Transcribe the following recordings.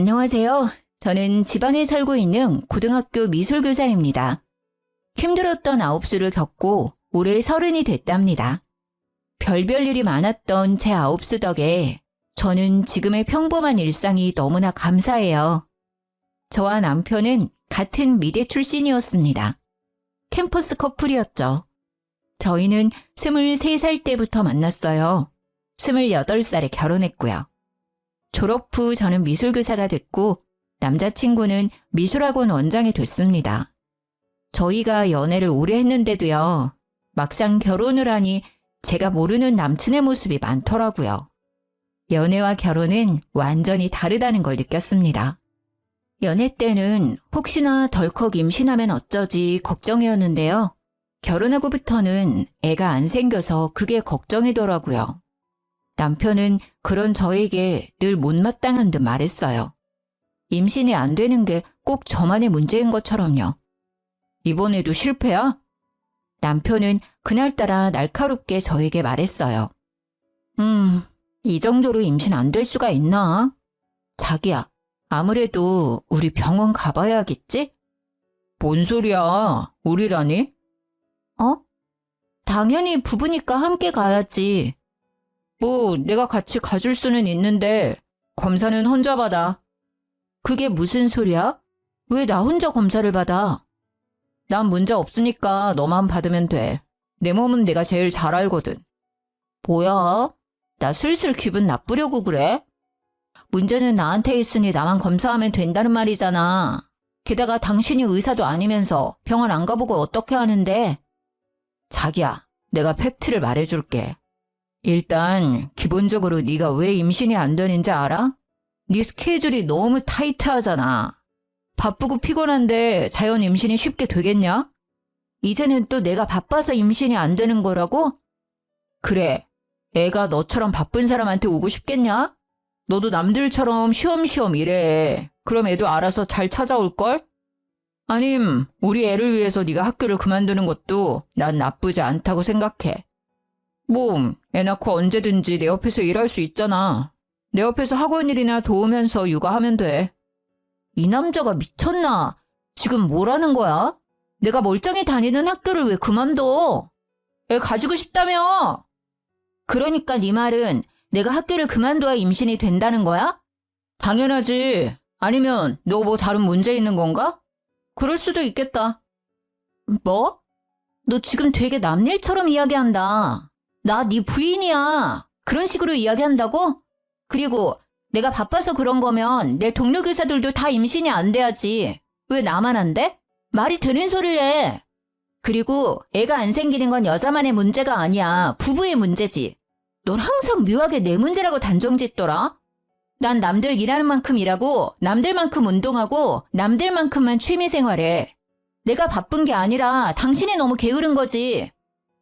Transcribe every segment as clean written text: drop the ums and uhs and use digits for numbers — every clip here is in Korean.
안녕하세요. 저는 지방에 살고 있는 고등학교 미술교사입니다. 힘들었던 아홉수를 겪고 올해 30이 됐답니다. 별별 일이 많았던 제 아홉수 덕에 저는 지금의 평범한 일상이 너무나 감사해요. 저와 남편은 같은 미대 출신이었습니다. 캠퍼스 커플이었죠. 저희는 23살 때부터 만났어요. 28살에 결혼했고요. 졸업 후 저는 미술교사가 됐고 남자친구는 미술학원 원장이 됐습니다. 저희가 연애를 오래 했는데도요. 막상 결혼을 하니 제가 모르는 남친의 모습이 많더라고요. 연애와 결혼은 완전히 다르다는 걸 느꼈습니다. 연애 때는 혹시나 덜컥 임신하면 어쩌지 걱정이었는데요. 결혼하고부터는 애가 안 생겨서 그게 걱정이더라고요. 남편은 그런 저에게 늘 못마땅한 듯 말했어요. 임신이 안 되는 게 꼭 저만의 문제인 것처럼요. 이번에도 실패야? 남편은 그날따라 날카롭게 저에게 말했어요. 이 정도로 임신 안 될 수가 있나? 자기야, 아무래도 우리 병원 가봐야겠지? 뭔 소리야, 우리라니? 당연히 부부니까 함께 가야지. 뭐 내가 같이 가줄 수는 있는데 검사는 혼자 받아. 그게 무슨 소리야? 왜 나 혼자 검사를 받아? 난 문제 없으니까 너만 받으면 돼. 내 몸은 내가 제일 잘 알거든. 뭐야? 나 슬슬 기분 나쁘려고 그래? 문제는 나한테 있으니 나만 검사하면 된다는 말이잖아. 게다가 당신이 의사도 아니면서 병원 안 가보고 어떻게 하는데? 자기야, 내가 팩트를 말해줄게. 일단 기본적으로 네가 왜 임신이 안 되는지 알아? 네 스케줄이 너무 타이트하잖아. 바쁘고 피곤한데 자연 임신이 쉽게 되겠냐? 이제는 또 내가 바빠서 임신이 안 되는 거라고? 그래, 애가 너처럼 바쁜 사람한테 오고 싶겠냐? 너도 남들처럼 쉬엄쉬엄 일해. 그럼 애도 알아서 잘 찾아올걸? 아님 우리 애를 위해서 네가 학교를 그만두는 것도 난 나쁘지 않다고 생각해. 뭐 애 낳고 언제든지 내 옆에서 일할 수 있잖아. 내 옆에서 학원 일이나 도우면서 육아하면 돼. 이 남자가 미쳤나? 지금 뭐라는 거야? 내가 멀쩡히 다니는 학교를 왜 그만둬? 애 가지고 싶다며? 그러니까 네 말은 내가 학교를 그만둬야 임신이 된다는 거야? 당연하지. 아니면 너 뭐 다른 문제 있는 건가? 그럴 수도 있겠다. 뭐? 너 지금 되게 남일처럼 이야기한다. 나 네 부인이야. 그런 식으로 이야기한다고? 그리고 내가 바빠서 그런 거면 내 동료 교사들도 다 임신이 안 돼야지. 왜 나만 안 돼? 말이 되는 소리를 해. 그리고 애가 안 생기는 건 여자만의 문제가 아니야. 부부의 문제지. 넌 항상 묘하게 내 문제라고 단정짓더라. 난 남들 일하는 만큼 일하고 남들만큼 운동하고 남들만큼만 취미생활해. 내가 바쁜 게 아니라 당신이 너무 게으른 거지.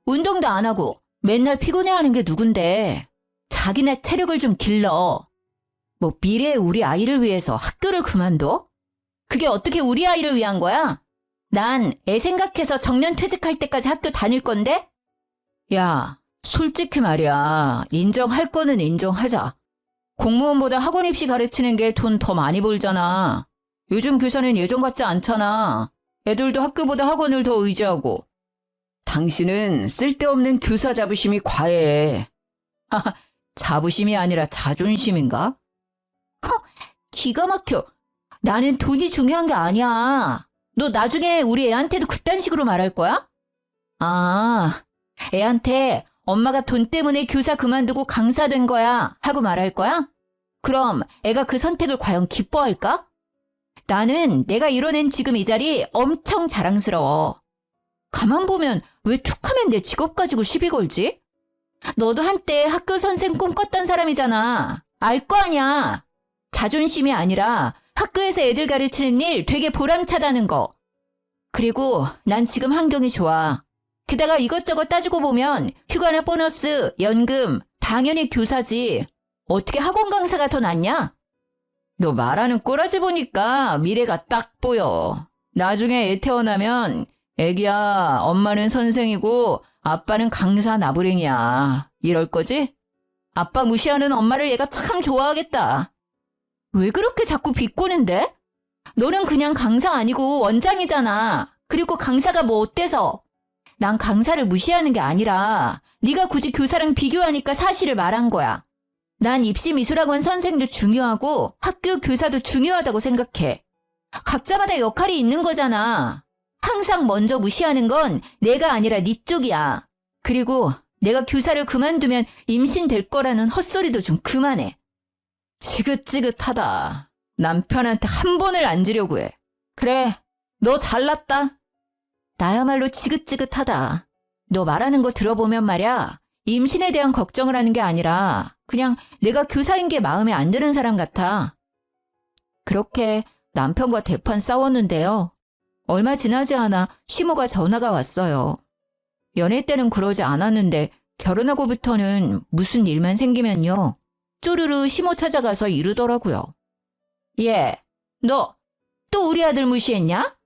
운동도 안 하고 맨날 피곤해하는 게 누군데. 자기네 체력을 좀 길러. 뭐 미래의 우리 아이를 위해서 학교를 그만둬? 그게 어떻게 우리 아이를 위한 거야? 난 애 생각해서 정년 퇴직할 때까지 학교 다닐 건데? 야, 솔직히 말이야. 인정할 거는 인정하자. 공무원보다 학원 입시 가르치는 게 돈 더 많이 벌잖아. 요즘 교사는 예전 같지 않잖아. 애들도 학교보다 학원을 더 의지하고. 당신은 쓸데없는 교사 자부심이 과해. 하하, 자부심이 아니라 자존심인가? 기가 막혀. 나는 돈이 중요한 게 아니야. 너 나중에 우리 애한테도 그딴 식으로 말할 거야? 아, 애한테 엄마가 돈 때문에 교사 그만두고 강사 된 거야 하고 말할 거야? 그럼 애가 그 선택을 과연 기뻐할까? 나는 내가 이뤄낸 지금 이 자리 엄청 자랑스러워. 가만 보면 왜 툭하면 내 직업 가지고 시비 걸지? 너도 한때 학교 선생 꿈꿨던 사람이잖아. 알 거 아니야. 자존심이 아니라 학교에서 애들 가르치는 일 되게 보람차다는 거. 그리고 난 지금 환경이 좋아. 게다가 이것저것 따지고 보면 휴가나 보너스, 연금, 당연히 교사지. 어떻게 학원 강사가 더 낫냐? 너 말하는 꼬라지 보니까 미래가 딱 보여. 나중에 애 태어나면 애기야, 엄마는 선생이고 아빠는 강사 나부랭이야. 이럴 거지? 아빠 무시하는 엄마를 얘가 참 좋아하겠다. 왜 그렇게 자꾸 비꼬는데? 너는 그냥 강사 아니고 원장이잖아. 그리고 강사가 뭐 어때서? 난 강사를 무시하는 게 아니라 네가 굳이 교사랑 비교하니까 사실을 말한 거야. 난 입시미술학원 선생도 중요하고 학교 교사도 중요하다고 생각해. 각자마다 역할이 있는 거잖아. 항상 먼저 무시하는 건 내가 아니라 네 쪽이야. 그리고 내가 교사를 그만두면 임신될 거라는 헛소리도 좀 그만해. 지긋지긋하다. 남편한테 한 번을 앉으려고 해. 그래, 너 잘났다. 나야말로 지긋지긋하다. 너 말하는 거 들어보면 말이야. 임신에 대한 걱정을 하는 게 아니라 그냥 내가 교사인 게 마음에 안 드는 사람 같아. 그렇게 남편과 대판 싸웠는데요. 얼마 지나지 않아 시모가 전화가 왔어요. 연애 때는 그러지 않았는데 결혼하고부터는 무슨 일만 생기면요. 쪼르르 시모 찾아가서 이르더라고요. 예, 너 또 우리 아들 무시했냐?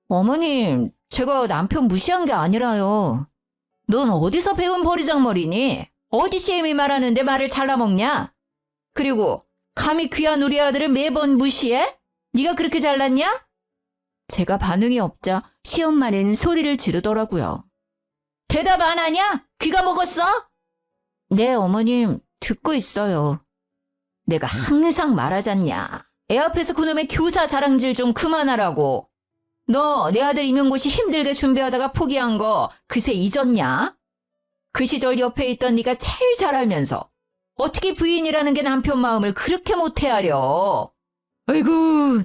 어머님, 제가 남편 무시한 게 아니라요. 넌 어디서 배운 버리장머리니? 어디 시엠이 말하는데 말을 잘라먹냐? 그리고 감히 귀한 우리 아들을 매번 무시해? 네가 그렇게 잘났냐? 제가 반응이 없자 시엄마는 소리를 지르더라고요. 대답 안 하냐? 귀가 먹었어? 네, 어머님, 듣고 있어요. 내가 항상 말하잖냐. 애 앞에서 그놈의 교사 자랑질 좀 그만하라고. 너 내 아들 임용고시 힘들게 준비하다가 포기한 거 그새 잊었냐? 그 시절 옆에 있던 네가 제일 잘 알면서 어떻게 부인이라는 게 남편 마음을 그렇게 못 헤아려. 아이고,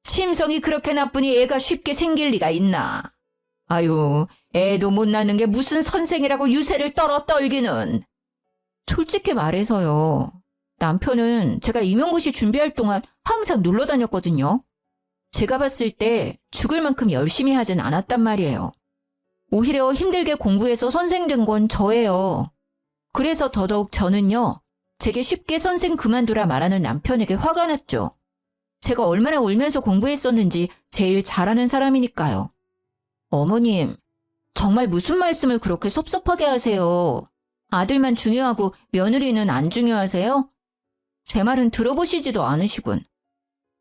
심성이 그렇게 나쁘니 애가 쉽게 생길 리가 있나. 아유, 애도 못 낳는 게 무슨 선생이라고 유세를 떨기는. 솔직히 말해서요. 남편은 제가 임용고시 준비할 동안 항상 놀러 다녔거든요. 제가 봤을 때 죽을 만큼 열심히 하진 않았단 말이에요. 오히려 힘들게 공부해서 선생 된 건 저예요. 그래서 더더욱 저는요. 제게 쉽게 선생 그만두라 말하는 남편에게 화가 났죠. 제가 얼마나 울면서 공부했었는지 제일 잘하는 사람이니까요. 어머님, 정말 무슨 말씀을 그렇게 섭섭하게 하세요. 아들만 중요하고 며느리는 안 중요하세요? 제 말은 들어보시지도 않으시군.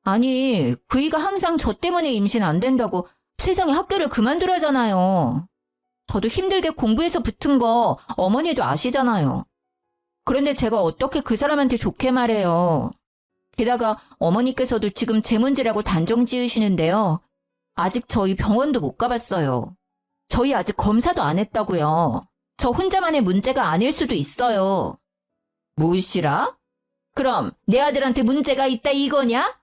아니, 그이가 항상 저 때문에 임신 안 된다고 세상에 학교를 그만두라잖아요. 저도 힘들게 공부해서 붙은 거 어머니도 아시잖아요. 그런데 제가 어떻게 그 사람한테 좋게 말해요. 게다가 어머니께서도 지금 제 문제라고 단정 지으시는데요. 아직 저희 병원도 못 가봤어요. 저희 아직 검사도 안 했다고요. 저 혼자만의 문제가 아닐 수도 있어요. 무엇이라? 그럼 내 아들한테 문제가 있다 이거냐?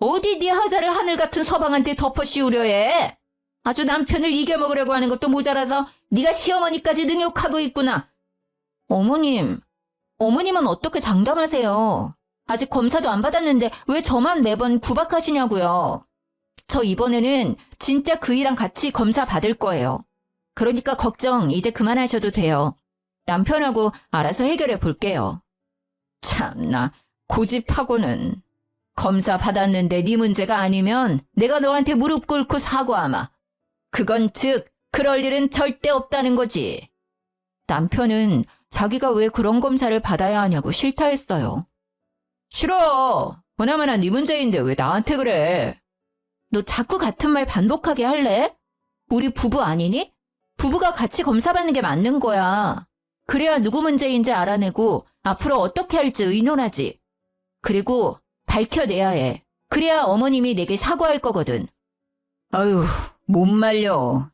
어디 네 하자를 하늘 같은 서방한테 덮어 씌우려 해? 아주 남편을 이겨먹으려고 하는 것도 모자라서 네가 시어머니까지 능욕하고 있구나. 어머님, 어머님은 어떻게 장담하세요? 아직 검사도 안 받았는데 왜 저만 매번 구박하시냐고요. 저 이번에는 진짜 그이랑 같이 검사 받을 거예요. 그러니까 걱정 이제 그만하셔도 돼요. 남편하고 알아서 해결해 볼게요. 참나, 고집하고는. 검사 받았는데 네 문제가 아니면 내가 너한테 무릎 꿇고 사과하마. 그건 즉 그럴 일은 절대 없다는 거지. 남편은 자기가 왜 그런 검사를 받아야 하냐고 싫다 했어요. 싫어. 보나마나 네 문제인데 왜 나한테 그래. 너 자꾸 같은 말 반복하게 할래? 우리 부부 아니니? 부부가 같이 검사 받는 게 맞는 거야. 그래야 누구 문제인지 알아내고 앞으로 어떻게 할지 의논하지. 그리고 밝혀내야 해. 그래야 어머님이 내게 사과할 거거든. 아유, 못 말려.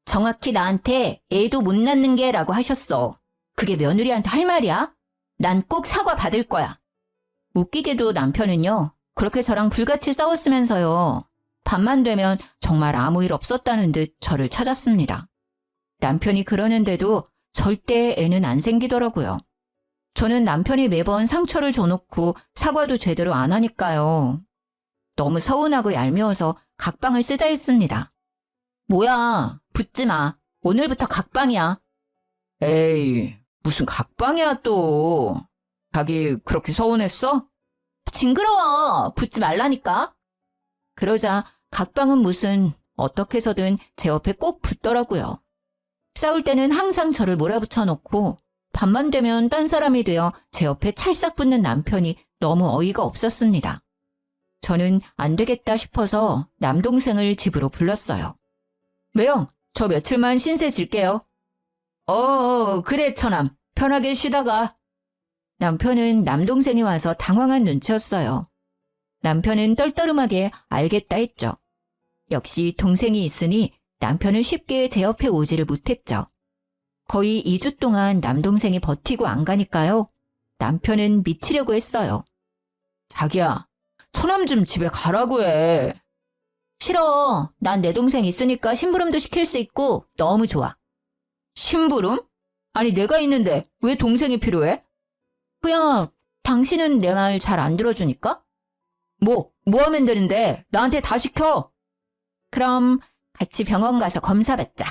정확히 나한테 애도 못 낳는 게라고 하셨어. 그게 며느리한테 할 말이야? 난 꼭 사과 받을 거야. 웃기게도 남편은요. 그렇게 저랑 불같이 싸웠으면서요. 밤만 되면 정말 아무 일 없었다는 듯 저를 찾았습니다. 남편이 그러는데도 절대 애는 안 생기더라고요. 저는 남편이 매번 상처를 줘놓고 사과도 제대로 안 하니까요. 너무 서운하고 얄미워서 각방을 쓰자 했습니다. 뭐야, 붙지 마. 오늘부터 각방이야. 에이, 무슨 각방이야 또. 자기 그렇게 서운했어? 징그러워. 붙지 말라니까. 그러자 각방은 무슨 어떻게 해서든 제 옆에 꼭 붙더라고요. 싸울 때는 항상 저를 몰아붙여 놓고 밤만 되면 딴 사람이 되어 제 옆에 찰싹 붙는 남편이 너무 어이가 없었습니다. 저는 안 되겠다 싶어서 남동생을 집으로 불렀어요. 매영, 저 며칠만 신세 질게요. 그래, 처남. 편하게 쉬다가. 남편은 남동생이 와서 당황한 눈치였어요. 남편은 떨떠름하게 알겠다 했죠. 역시 동생이 있으니 남편은 쉽게 제 옆에 오지를 못했죠. 거의 2주 동안 남동생이 버티고 안 가니까요. 남편은 미치려고 했어요. 자기야, 처남 좀 집에 가라고 해. 싫어. 난 내 동생 있으니까 심부름도 시킬 수 있고 너무 좋아. 심부름? 아니 내가 있는데 왜 동생이 필요해? 그냥 당신은 내 말 잘 안 들어주니까? 뭐 하면 되는데 나한테 다 시켜. 그럼 같이 병원 가서 검사 받자.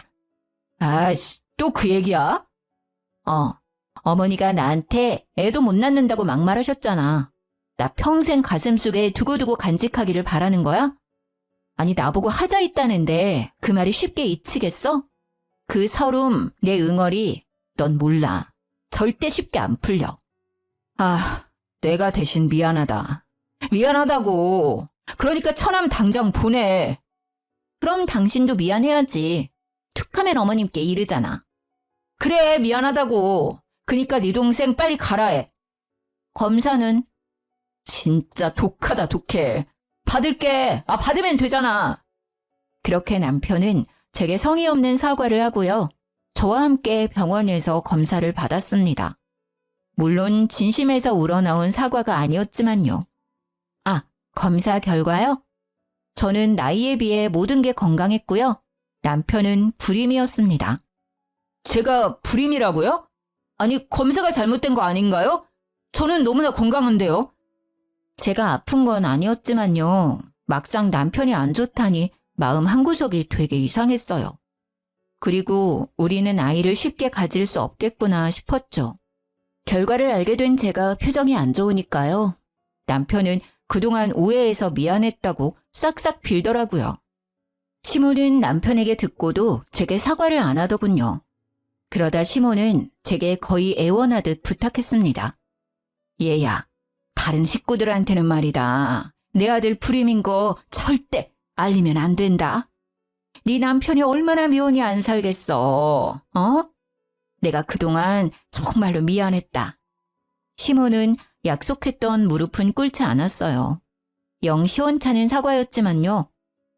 아이씨, 또 그 얘기야? 어머니가 나한테 애도 못 낳는다고 막말하셨잖아. 나 평생 가슴속에 두고두고 간직하기를 바라는 거야? 아니 나보고 하자 있다는데 그 말이 쉽게 잊히겠어? 그 서름, 내 응어리 넌 몰라. 절대 쉽게 안 풀려. 내가 대신 미안하다. 미안하다고. 그러니까 처남 당장 보내. 그럼 당신도 미안해야지. 툭하면 어머님께 이르잖아. 그래, 미안하다고. 그니까 네 동생 빨리 가라 해. 검사는? 진짜 독하다, 독해. 받을게. 받으면 되잖아. 그렇게 남편은 제게 성의 없는 사과를 하고요. 저와 함께 병원에서 검사를 받았습니다. 물론 진심에서 우러나온 사과가 아니었지만요. 검사 결과요? 저는 나이에 비해 모든 게 건강했고요. 남편은 불임이었습니다. 제가 불임이라고요? 아니, 검사가 잘못된 거 아닌가요? 저는 너무나 건강한데요. 제가 아픈 건 아니었지만요. 막상 남편이 안 좋다니 마음 한구석이 되게 이상했어요. 그리고 우리는 아이를 쉽게 가질 수 없겠구나 싶었죠. 결과를 알게 된 제가 표정이 안 좋으니까요. 남편은 그동안 오해해서 미안했다고 싹싹 빌더라고요. 시모는 남편에게 듣고도 제게 사과를 안 하더군요. 그러다 시모는 제게 거의 애원하듯 부탁했습니다. 얘야, 다른 식구들한테는 말이다. 내 아들 불임인 거 절대 알리면 안 된다. 네 남편이 얼마나 미운이 안 살겠어. 내가 그동안 정말로 미안했다. 시모는 약속했던 무릎은 꿇지 않았어요. 영 시원찮은 사과였지만요.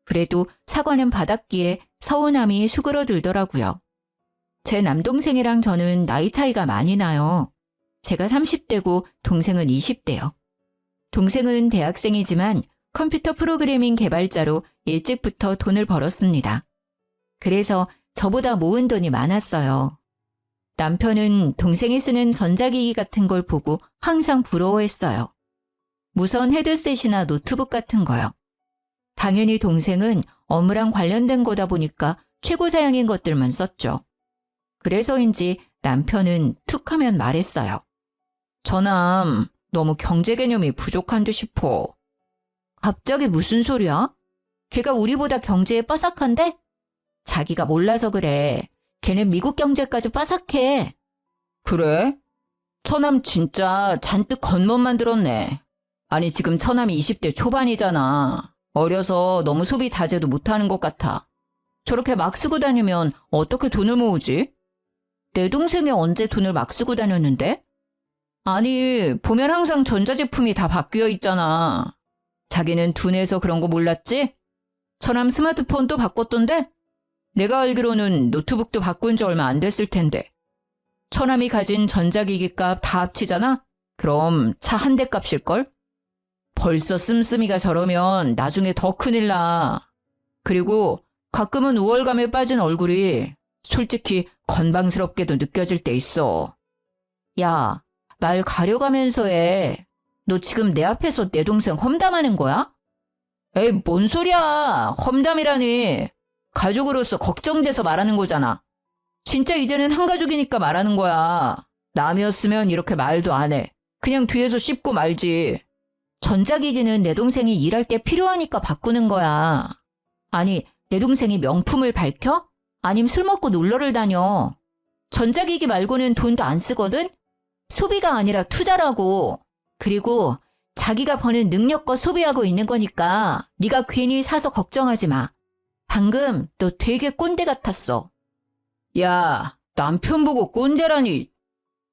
그래도 사과는 받았기에 서운함이 수그러들더라고요. 제 남동생이랑 저는 나이 차이가 많이 나요. 제가 30대고 동생은 20대요. 동생은 대학생이지만 컴퓨터 프로그래밍 개발자로 일찍부터 돈을 벌었습니다. 그래서 저보다 모은 돈이 많았어요. 남편은 동생이 쓰는 전자기기 같은 걸 보고 항상 부러워했어요. 무선 헤드셋이나 노트북 같은 거요. 당연히 동생은 업무랑 관련된 거다 보니까 최고 사양인 것들만 썼죠. 그래서인지 남편은 툭 하면 말했어요. 저남 너무 경제 개념이 부족한 듯 싶어. 갑자기 무슨 소리야? 걔가 우리보다 경제에 빠삭한데? 자기가 몰라서 그래. 걔는 미국 경제까지 빠삭해. 그래? 처남 진짜 잔뜩 겉멋만 들었네. 아니 지금 처남이 20대 초반이잖아. 어려서 너무 소비 자제도 못하는 것 같아. 저렇게 막 쓰고 다니면 어떻게 돈을 모으지? 내 동생이 언제 돈을 막 쓰고 다녔는데? 아니 보면 항상 전자제품이 다 바뀌어 있잖아. 자기는 둔해서 그런 거 몰랐지? 처남 스마트폰 또 바꿨던데? 내가 알기로는 노트북도 바꾼 지 얼마 안 됐을 텐데. 처남이 가진 전자기기 값 다 합치잖아? 그럼 차 한 대 값일걸? 벌써 씀씀이가 저러면 나중에 더 큰일 나. 그리고 가끔은 우월감에 빠진 얼굴이 솔직히 건방스럽게도 느껴질 때 있어. 야, 말 가려가면서 해. 너 지금 내 앞에서 내 동생 험담하는 거야? 에이, 뭔 소리야. 험담이라니. 가족으로서 걱정돼서 말하는 거잖아. 진짜 이제는 한 가족이니까 말하는 거야. 남이었으면 이렇게 말도 안 해. 그냥 뒤에서 씹고 말지. 전자기기는 내 동생이 일할 때 필요하니까 바꾸는 거야. 아니, 내 동생이 명품을 밝혀? 아님 술 먹고 놀러를 다녀. 전자기기 말고는 돈도 안 쓰거든? 소비가 아니라 투자라고. 그리고 자기가 버는 능력껏 소비하고 있는 거니까 네가 괜히 사서 걱정하지 마. 방금 너 되게 꼰대 같았어. 야, 남편 보고 꼰대라니.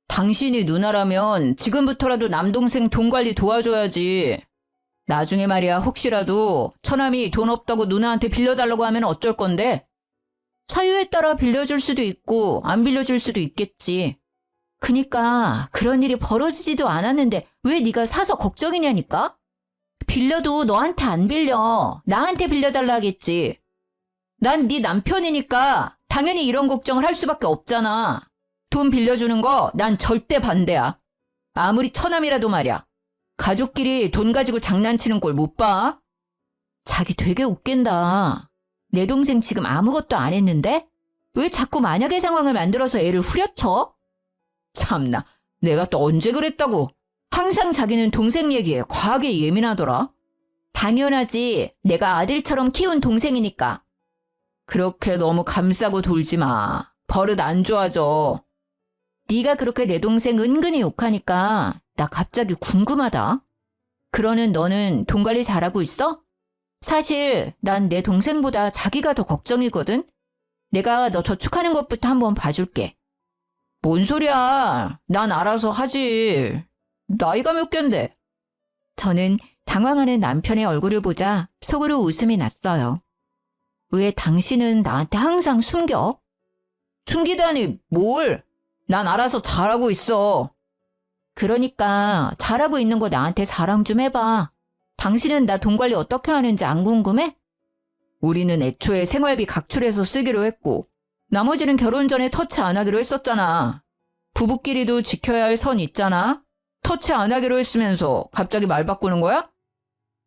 당신이 누나라면 지금부터라도 남동생 돈 관리 도와줘야지. 나중에 말이야 혹시라도 처남이 돈 없다고 누나한테 빌려달라고 하면 어쩔 건데? 사유에 따라 빌려줄 수도 있고 안 빌려줄 수도 있겠지. 그니까 그런 일이 벌어지지도 않았는데 왜 네가 사서 걱정이냐니까? 빌려도 너한테 안 빌려. 나한테 빌려달라 하겠지. 난 네 남편이니까 당연히 이런 걱정을 할 수밖에 없잖아. 돈 빌려주는 거 난 절대 반대야. 아무리 처남이라도 말이야. 가족끼리 돈 가지고 장난치는 꼴 못 봐? 자기 되게 웃긴다. 내 동생 지금 아무것도 안 했는데? 왜 자꾸 만약의 상황을 만들어서 애를 후려쳐? 참나, 내가 또 언제 그랬다고. 항상 자기는 동생 얘기에 과하게 예민하더라. 당연하지. 내가 아들처럼 키운 동생이니까. 그렇게 너무 감싸고 돌지 마. 버릇 안 좋아져. 네가 그렇게 내 동생 은근히 욕하니까 나 갑자기 궁금하다. 그러는 너는 돈 관리 잘하고 있어? 사실 난 내 동생보다 자기가 더 걱정이거든. 내가 너 저축하는 것부터 한번 봐줄게. 뭔 소리야. 난 알아서 하지. 나이가 몇 갠데. 저는 당황하는 남편의 얼굴을 보자 속으로 웃음이 났어요. 왜 당신은 나한테 항상 숨겨? 숨기다니 뭘? 난 알아서 잘하고 있어. 그러니까 잘하고 있는 거 나한테 자랑 좀 해봐. 당신은 나 돈 관리 어떻게 하는지 안 궁금해? 우리는 애초에 생활비 각출해서 쓰기로 했고 나머지는 결혼 전에 터치 안 하기로 했었잖아. 부부끼리도 지켜야 할 선 있잖아. 터치 안 하기로 했으면서 갑자기 말 바꾸는 거야?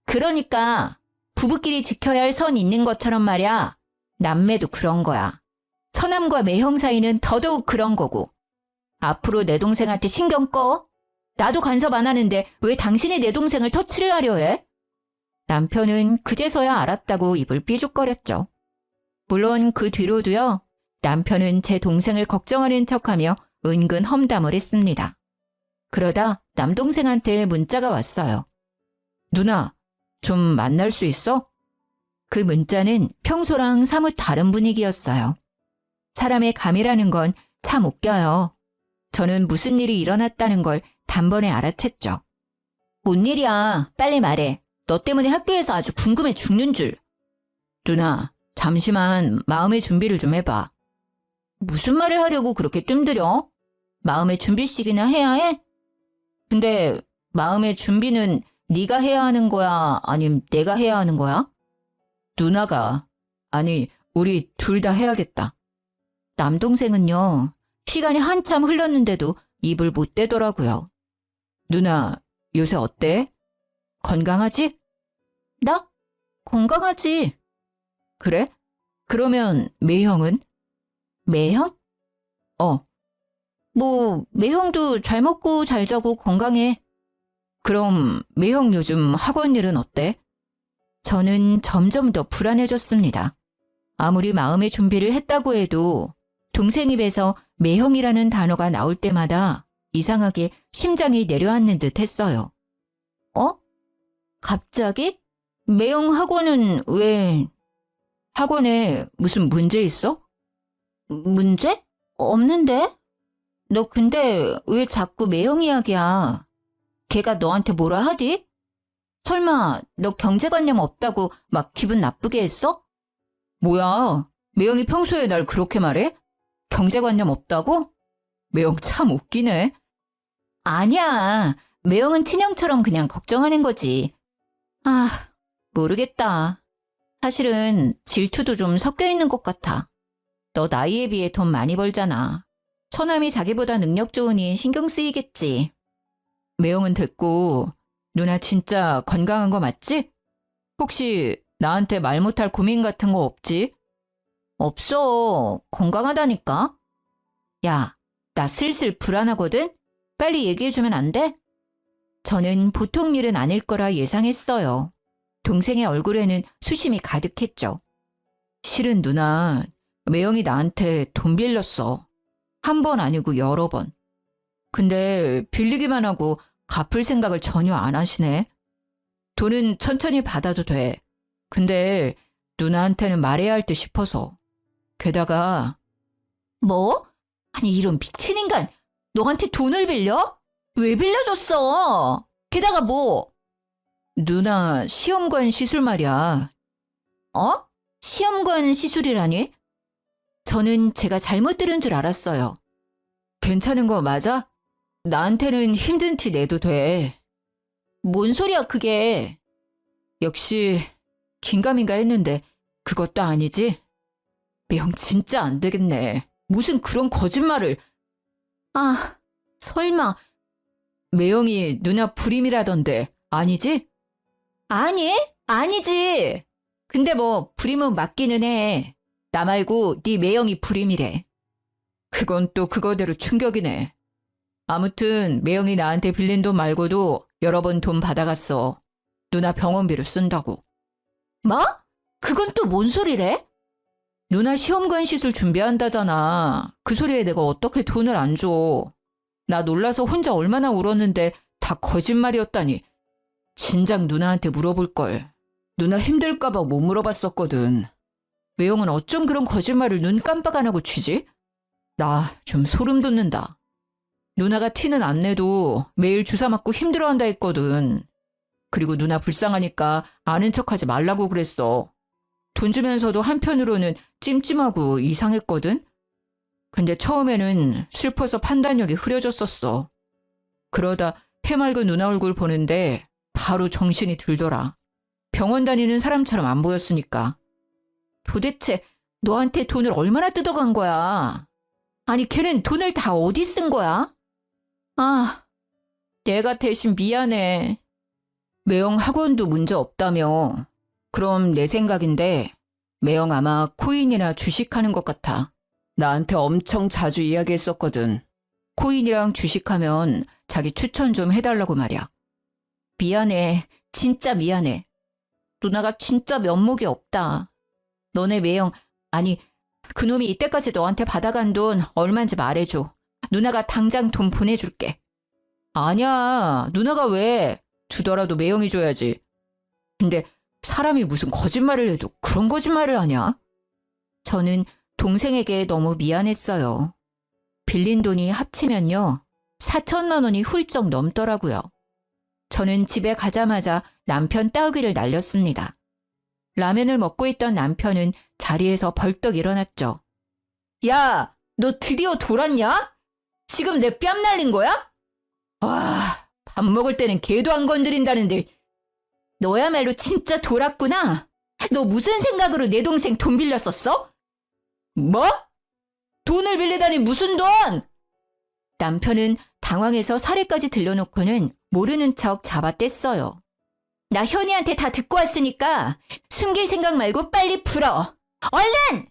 그러니까 부부끼리 지켜야 할 선 있는 것처럼 말이야. 남매도 그런 거야. 처남과 매형 사이는 더더욱 그런 거고. 앞으로 내 동생한테 신경 꺼. 나도 간섭 안 하는데 왜 당신이 내 동생을 터치를 하려 해? 남편은 그제서야 알았다고 입을 삐죽거렸죠. 물론 그 뒤로도요. 남편은 제 동생을 걱정하는 척하며 은근 험담을 했습니다. 그러다 남동생한테 문자가 왔어요. 누나, 좀 만날 수 있어? 그 문자는 평소랑 사뭇 다른 분위기였어요. 사람의 감이라는 건 참 웃겨요. 저는 무슨 일이 일어났다는 걸 단번에 알아챘죠. 뭔 일이야? 빨리 말해. 너 때문에 학교에서 아주 궁금해 죽는 줄. 누나, 잠시만 마음의 준비를 좀 해봐. 무슨 말을 하려고 그렇게 뜸들여? 마음의 준비씩이나 해야 해? 근데 마음의 준비는 네가 해야 하는 거야? 아님 내가 해야 하는 거야? 누나가. 아니, 우리 둘 다 해야겠다. 남동생은요. 시간이 한참 흘렀는데도 입을 못 대더라고요. 누나, 요새 어때? 건강하지? 나? 건강하지. 그래? 그러면 매형은? 매형? 매형도 잘 먹고 잘 자고 건강해. 그럼 매형 요즘 학원 일은 어때? 저는 점점 더 불안해졌습니다. 아무리 마음의 준비를 했다고 해도 동생 입에서 매형이라는 단어가 나올 때마다 이상하게 심장이 내려앉는 듯 했어요. 갑자기? 매형 학원은 왜? 학원에 무슨 문제 있어? 문제? 없는데? 너 근데 왜 자꾸 매형 이야기야? 걔가 너한테 뭐라 하디? 설마 너 경제관념 없다고 막 기분 나쁘게 했어? 뭐야, 매형이 평소에 날 그렇게 말해? 경제관념 없다고? 매형 참 웃기네. 아니야, 매형은 친형처럼 그냥 걱정하는 거지. 모르겠다. 사실은 질투도 좀 섞여 있는 것 같아. 너 나이에 비해 돈 많이 벌잖아. 처남이 자기보다 능력 좋으니 신경 쓰이겠지. 매형은 됐고 누나 진짜 건강한 거 맞지? 혹시 나한테 말 못할 고민 같은 거 없지? 없어. 건강하다니까. 야, 나 슬슬 불안하거든? 빨리 얘기해주면 안 돼? 저는 보통 일은 아닐 거라 예상했어요. 동생의 얼굴에는 수심이 가득했죠. 실은 누나, 매형이 나한테 돈 빌렸어. 한 번 아니고 여러 번. 근데 빌리기만 하고 갚을 생각을 전혀 안 하시네. 돈은 천천히 받아도 돼. 근데 누나한테는 말해야 할 듯 싶어서. 게다가 뭐? 아니 이런 미친 인간 너한테 돈을 빌려? 왜 빌려줬어? 게다가 뭐? 누나 시험관 시술 말이야. 어? 시험관 시술이라니? 저는 제가 잘못 들은 줄 알았어요. 괜찮은 거 맞아? 나한테는 힘든 티 내도 돼. 뭔 소리야 그게. 역시 긴가민가 했는데 그것도 아니지? 매형 진짜 안 되겠네. 무슨 그런 거짓말을. 아, 설마. 매형이 누나 불임이라던데 아니지? 아니, 아니지. 근데 뭐 불임은 맞기는 해. 나 말고 네 매형이 불임이래. 그건 또 그거대로 충격이네. 아무튼 매형이 나한테 빌린 돈 말고도 여러 번 돈 받아갔어. 누나 병원비로 쓴다고. 뭐? 그건 또 뭔 소리래? 누나 시험관 시술 준비한다잖아. 그 소리에 내가 어떻게 돈을 안 줘. 나 놀라서 혼자 얼마나 울었는데 다 거짓말이었다니. 진작 누나한테 물어볼걸. 누나 힘들까봐 못 물어봤었거든. 매형은 어쩜 그런 거짓말을 눈 깜빡 안 하고 치지? 나 좀 소름 돋는다. 누나가 티는 안 내도 매일 주사 맞고 힘들어한다 했거든. 그리고 누나 불쌍하니까 아는 척하지 말라고 그랬어. 돈 주면서도 한편으로는 찜찜하고 이상했거든. 근데 처음에는 슬퍼서 판단력이 흐려졌었어. 그러다 해맑은 누나 얼굴 보는데 바로 정신이 들더라. 병원 다니는 사람처럼 안 보였으니까. 도대체 너한테 돈을 얼마나 뜯어간 거야? 아니 걔는 돈을 다 어디 쓴 거야? 아, 내가 대신 미안해. 매형 학원도 문제 없다며. 그럼 내 생각인데 매형 아마 코인이나 주식하는 것 같아. 나한테 엄청 자주 이야기했었거든. 코인이랑 주식하면 자기 추천 좀 해달라고 말이야. 미안해. 진짜 미안해. 누나가 진짜 면목이 없다. 너네 매형, 아니 그놈이 이때까지 너한테 받아간 돈 얼마인지 말해줘. 누나가 당장 돈 보내줄게. 아니야. 누나가 왜? 주더라도 매형이 줘야지. 근데 사람이 무슨 거짓말을 해도 그런 거짓말을 하냐? 저는 동생에게 너무 미안했어요. 빌린 돈이 합치면요. 4천만 원이 훌쩍 넘더라고요. 저는 집에 가자마자 남편 따귀를 날렸습니다. 라면을 먹고 있던 남편은 자리에서 벌떡 일어났죠. 야, 너 드디어 돌았냐? 지금 내 뺨 날린 거야? 와, 밥 먹을 때는 개도 안 건드린다는데 너야말로 진짜 돌았구나. 너 무슨 생각으로 내 동생 돈 빌렸었어? 뭐? 돈을 빌리다니 무슨 돈? 남편은 당황해서 사례까지 들려놓고는 모르는 척 잡아뗐어요. 나 현이한테 다 듣고 왔으니까 숨길 생각 말고 빨리 풀어. 얼른!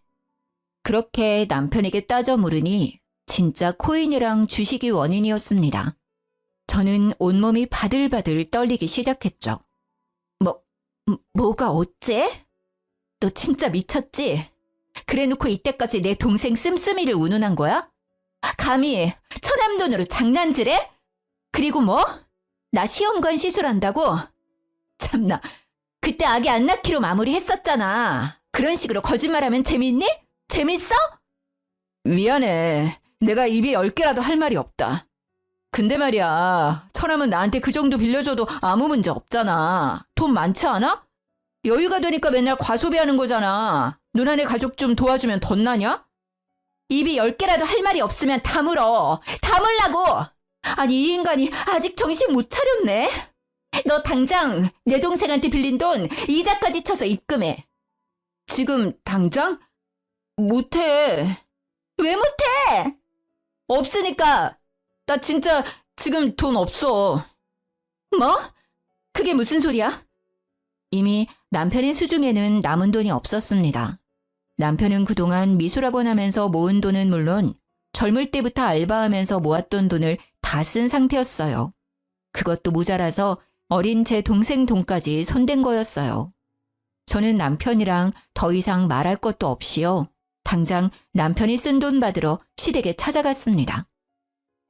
그렇게 남편에게 따져 물으니 진짜 코인이랑 주식이 원인이었습니다. 저는 온몸이 바들바들 떨리기 시작했죠. 뭐가 어째? 너 진짜 미쳤지? 그래놓고 이때까지 내 동생 씀씀이를 운운한 거야? 감히 천암돈으로 장난질해? 그리고 뭐? 나 시험관 시술한다고? 참나, 그때 아기 안 낳기로 마무리했었잖아. 그런 식으로 거짓말하면 재밌니? 재밌어? 미안해. 내가 입이 10개라도 할 말이 없다. 근데 말이야, 천암은 나한테 그 정도 빌려줘도 아무 문제 없잖아. 돈 많지 않아? 여유가 되니까 맨날 과소비하는 거잖아. 누나네 가족 좀 도와주면 덧나냐? 입이 10개라도 할 말이 없으면 다물어. 다물라고! 아니 이 인간이 아직 정신 못 차렸네. 너 당장 내 동생한테 빌린 돈 이자까지 쳐서 입금해. 지금 당장? 못해. 왜 못해? 없으니까. 나 진짜 지금 돈 없어. 뭐? 그게 무슨 소리야? 이미 남편의 수중에는 남은 돈이 없었습니다. 남편은 그동안 미술학원 하면서 모은 돈은 물론 젊을 때부터 알바하면서 모았던 돈을 다 쓴 상태였어요. 그것도 모자라서 어린 제 동생 돈까지 손댄 거였어요. 저는 남편이랑 더 이상 말할 것도 없이요. 당장 남편이 쓴 돈 받으러 시댁에 찾아갔습니다.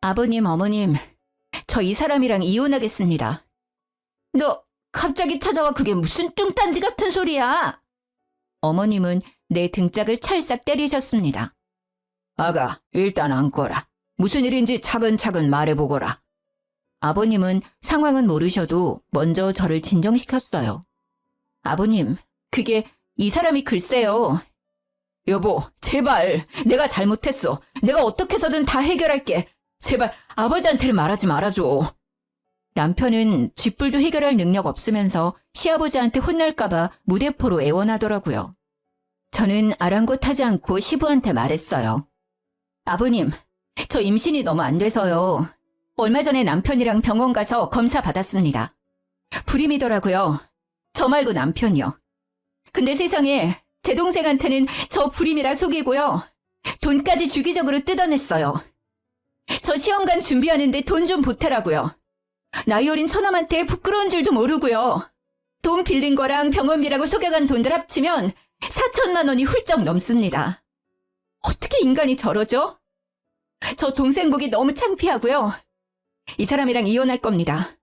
아버님, 어머님, 저 이 사람이랑 이혼하겠습니다. 너 갑자기 찾아와 그게 무슨 뚱딴지 같은 소리야? 어머님은 내 등짝을 찰싹 때리셨습니다. 아가, 일단 앉거라. 무슨 일인지 차근차근 말해보거라. 아버님은 상황은 모르셔도 먼저 저를 진정시켰어요. 아버님, 그게 이 사람이 글쎄요. 여보, 제발. 내가 잘못했어. 내가 어떻게 해서든 다 해결할게. 제발 아버지한테는 말하지 말아줘. 남편은 쥐뿔도 해결할 능력 없으면서 시아버지한테 혼날까봐 무대포로 애원하더라고요. 저는 아랑곳하지 않고 시부한테 말했어요. 아버님, 저 임신이 너무 안 돼서요. 얼마 전에 남편이랑 병원 가서 검사 받았습니다. 불임이더라고요. 저 말고 남편이요. 근데 세상에 제 동생한테는 저 불임이라 속이고요. 돈까지 주기적으로 뜯어냈어요. 저 시험관 준비하는데 돈 좀 보태라고요. 나이 어린 처남한테 부끄러운 줄도 모르고요. 돈 빌린 거랑 병원비라고 속여간 돈들 합치면 4천만 원이 훌쩍 넘습니다. 어떻게 인간이 저러죠? 저 동생 보기 너무 창피하고요. 이 사람이랑 이혼할 겁니다.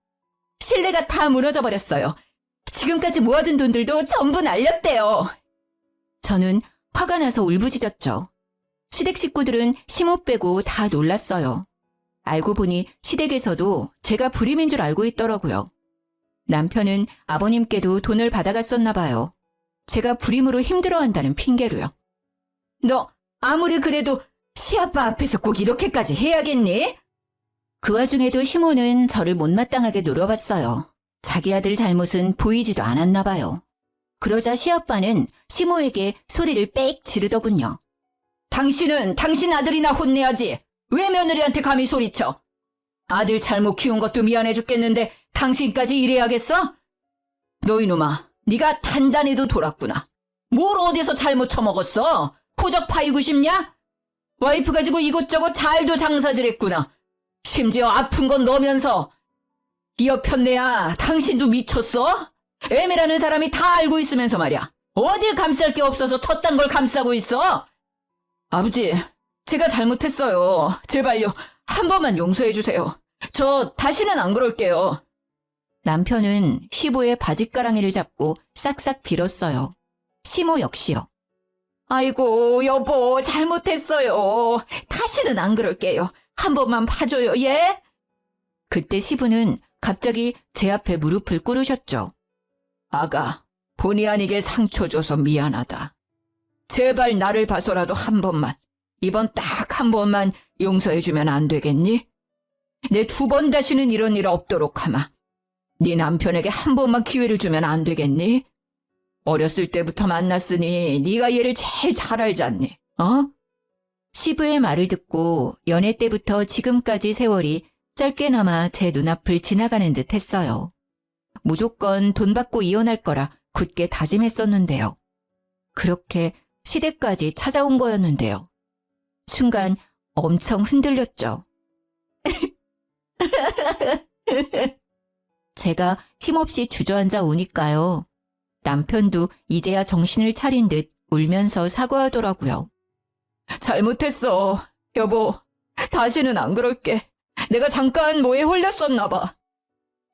신뢰가 다 무너져 버렸어요. 지금까지 모아둔 돈들도 전부 날렸대요. 저는 화가 나서 울부짖었죠. 시댁 식구들은 시모 빼고 다 놀랐어요. 알고 보니 시댁에서도 제가 불임인 줄 알고 있더라고요. 남편은 아버님께도 돈을 받아갔었나 봐요. 제가 불임으로 힘들어한다는 핑계로요. 너 아무리 그래도 시아빠 앞에서 꼭 이렇게까지 해야겠니? 그 와중에도 시모는 저를 못마땅하게 노려봤어요. 자기 아들 잘못은 보이지도 않았나 봐요. 그러자 시아빠는 시모에게 소리를 빽 지르더군요. 당신은 당신 아들이나 혼내야지. 왜 며느리한테 감히 소리쳐? 아들 잘못 키운 것도 미안해 죽겠는데 당신까지 이래야겠어? 너 이놈아, 네가 단단해도 돌았구나. 뭘 어디서 잘못 처먹었어? 호적 파이고 싶냐? 와이프 가지고 이것저것 잘도 장사질했구나. 심지어 아픈 건 너면서. 이 여편네야, 당신도 미쳤어? 애매라는 사람이 다 알고 있으면서 말이야. 어딜 감쌀 게 없어서 저딴 걸 감싸고 있어? 아버지, 제가 잘못했어요. 제발요. 한 번만 용서해 주세요. 저 다시는 안 그럴게요. 남편은 시부의 바짓가랑이를 잡고 싹싹 빌었어요. 시모 역시요. 아이고, 여보, 잘못했어요. 다시는 안 그럴게요. 한 번만 봐줘요, 예? 그때 시부는 갑자기 제 앞에 무릎을 꿇으셨죠. 아가, 본의 아니게 상처 줘서 미안하다. 제발 나를 봐서라도 한 번만, 이번 딱 한 번만 용서해주면 안 되겠니? 내 2번 다시는 이런 일 없도록 하마. 네 남편에게 한 번만 기회를 주면 안 되겠니? 어렸을 때부터 만났으니 네가 얘를 제일 잘 알잖니, 어? 시부의 말을 듣고 연애 때부터 지금까지 세월이 짧게나마 제 눈앞을 지나가는 듯 했어요. 무조건 돈 받고 이혼할 거라 굳게 다짐했었는데요. 그렇게 시댁까지 찾아온 거였는데요. 순간 엄청 흔들렸죠. 제가 힘없이 주저앉아 우니까요. 남편도 이제야 정신을 차린 듯 울면서 사과하더라고요. 잘못했어. 여보, 다시는 안 그럴게. 내가 잠깐 뭐에 홀렸었나 봐.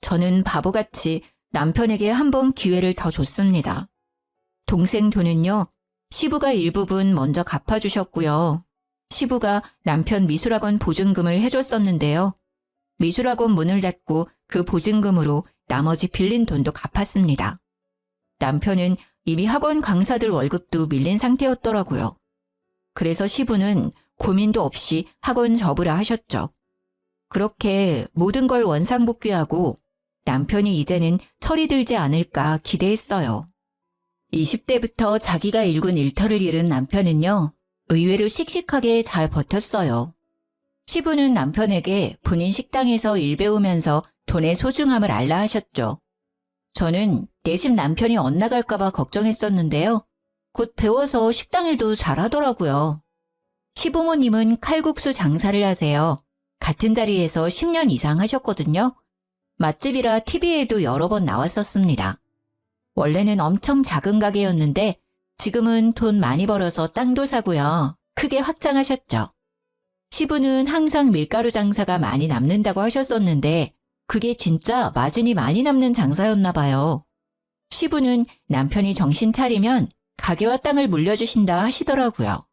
저는 바보같이 남편에게 한 번 기회를 더 줬습니다. 동생 돈은요, 시부가 일부분 먼저 갚아주셨고요. 시부가 남편 미술학원 보증금을 해줬었는데요. 미술학원 문을 닫고 그 보증금으로 나머지 빌린 돈도 갚았습니다. 남편은 이미 학원 강사들 월급도 밀린 상태였더라고요. 그래서 시부는 고민도 없이 학원 접으라 하셨죠. 그렇게 모든 걸 원상복귀하고 남편이 이제는 철이 들지 않을까 기대했어요. 20대부터 자기가 일군 일터를 잃은 남편은요, 의외로 씩씩하게 잘 버텼어요. 시부는 남편에게 본인 식당에서 일 배우면서 돈의 소중함을 알라 하셨죠. 저는 내심 남편이 엇나갈까봐 걱정했었는데요. 곧 배워서 식당 일도 잘하더라고요. 시부모님은 칼국수 장사를 하세요. 같은 자리에서 10년 이상 하셨거든요. 맛집이라 TV에도 여러 번 나왔었습니다. 원래는 엄청 작은 가게였는데 지금은 돈 많이 벌어서 땅도 사고요. 크게 확장하셨죠. 시부는 항상 밀가루 장사가 많이 남는다고 하셨었는데 그게 진짜 마진이 많이 남는 장사였나 봐요. 시부는 남편이 정신 차리면 가게와 땅을 물려주신다 하시더라고요.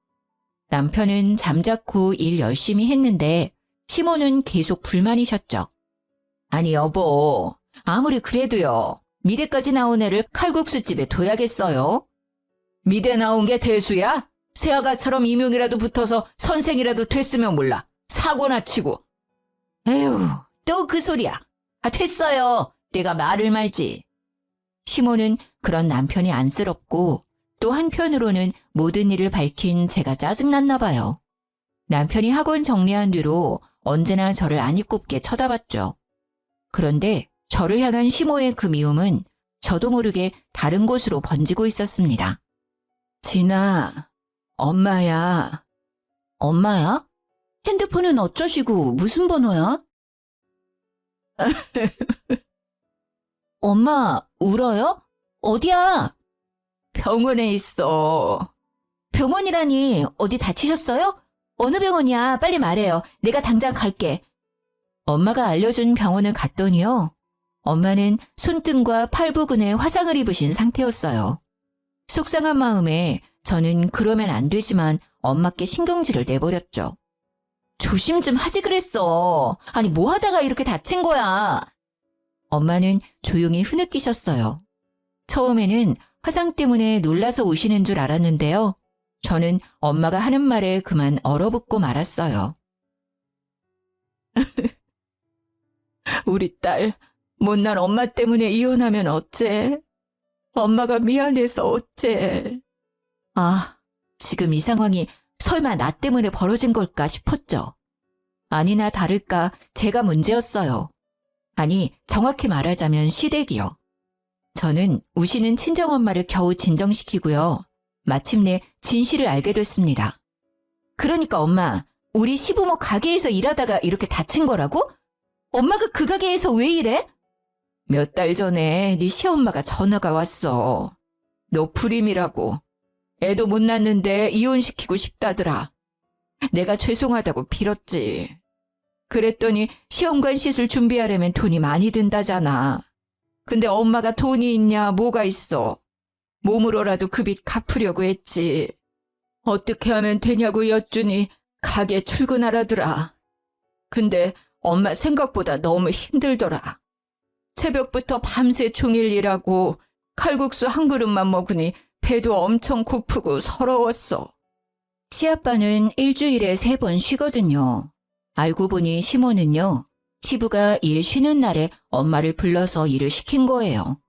남편은 잠자코 일 열심히 했는데 시모는 계속 불만이셨죠. 아니 여보, 아무리 그래도요. 미대까지 나온 애를 칼국수집에 둬야겠어요? 미대 나온 게 대수야? 새아가처럼 임용이라도 붙어서 선생이라도 됐으면 몰라. 사고나 치고. 에휴, 또 그 소리야. 아, 됐어요. 내가 말을 말지. 시모는 그런 남편이 안쓰럽고 또 한편으로는 모든 일을 밝힌 제가 짜증났나 봐요. 남편이 학원 정리한 뒤로 언제나 저를 아니꼽게 쳐다봤죠. 그런데 저를 향한 시모의 그 미움은 저도 모르게 다른 곳으로 번지고 있었습니다. 진아, 엄마야. 엄마야? 핸드폰은 어쩌시고 무슨 번호야? 엄마, 울어요? 어디야? 병원에 있어. 병원이라니 어디 다치셨어요? 어느 병원이야? 빨리 말해요. 내가 당장 갈게. 엄마가 알려준 병원을 갔더니요. 엄마는 손등과 팔 부근에 화상을 입으신 상태였어요. 속상한 마음에 저는 그러면 안 되지만 엄마께 신경질을 내버렸죠. 조심 좀 하지 그랬어. 아니 뭐 하다가 이렇게 다친 거야. 엄마는 조용히 흐느끼셨어요. 처음에는 화상 때문에 놀라서 우시는 줄 알았는데요. 저는 엄마가 하는 말에 그만 얼어붙고 말았어요. 우리 딸, 못난 엄마 때문에 이혼하면 어째? 엄마가 미안해서 어째? 아, 지금 이 상황이 설마 나 때문에 벌어진 걸까 싶었죠. 아니나 다를까 제가 문제였어요. 아니, 정확히 말하자면 시댁이요. 저는 우시는 친정엄마를 겨우 진정시키고요. 마침내 진실을 알게 됐습니다. 그러니까 엄마, 우리 시부모 가게에서 일하다가 이렇게 다친 거라고? 엄마가 그 가게에서 왜 일해? 몇 달 전에 네 시엄마가 전화가 왔어. 너 불임이라고. 애도 못 낳는데 이혼시키고 싶다더라. 내가 죄송하다고 빌었지. 그랬더니 시험관 시술 준비하려면 돈이 많이 든다잖아. 근데 엄마가 돈이 있냐 뭐가 있어. 몸으로라도 그 빚 갚으려고 했지. 어떻게 하면 되냐고 여쭈니 가게 출근하라더라. 근데 엄마 생각보다 너무 힘들더라. 새벽부터 밤새 종일 일하고 칼국수 한 그릇만 먹으니 배도 엄청 고프고 서러웠어. 시아빠는 일주일에 3번 쉬거든요. 알고 보니 시모는요. 시부가 일 쉬는 날에 엄마를 불러서 일을 시킨 거예요.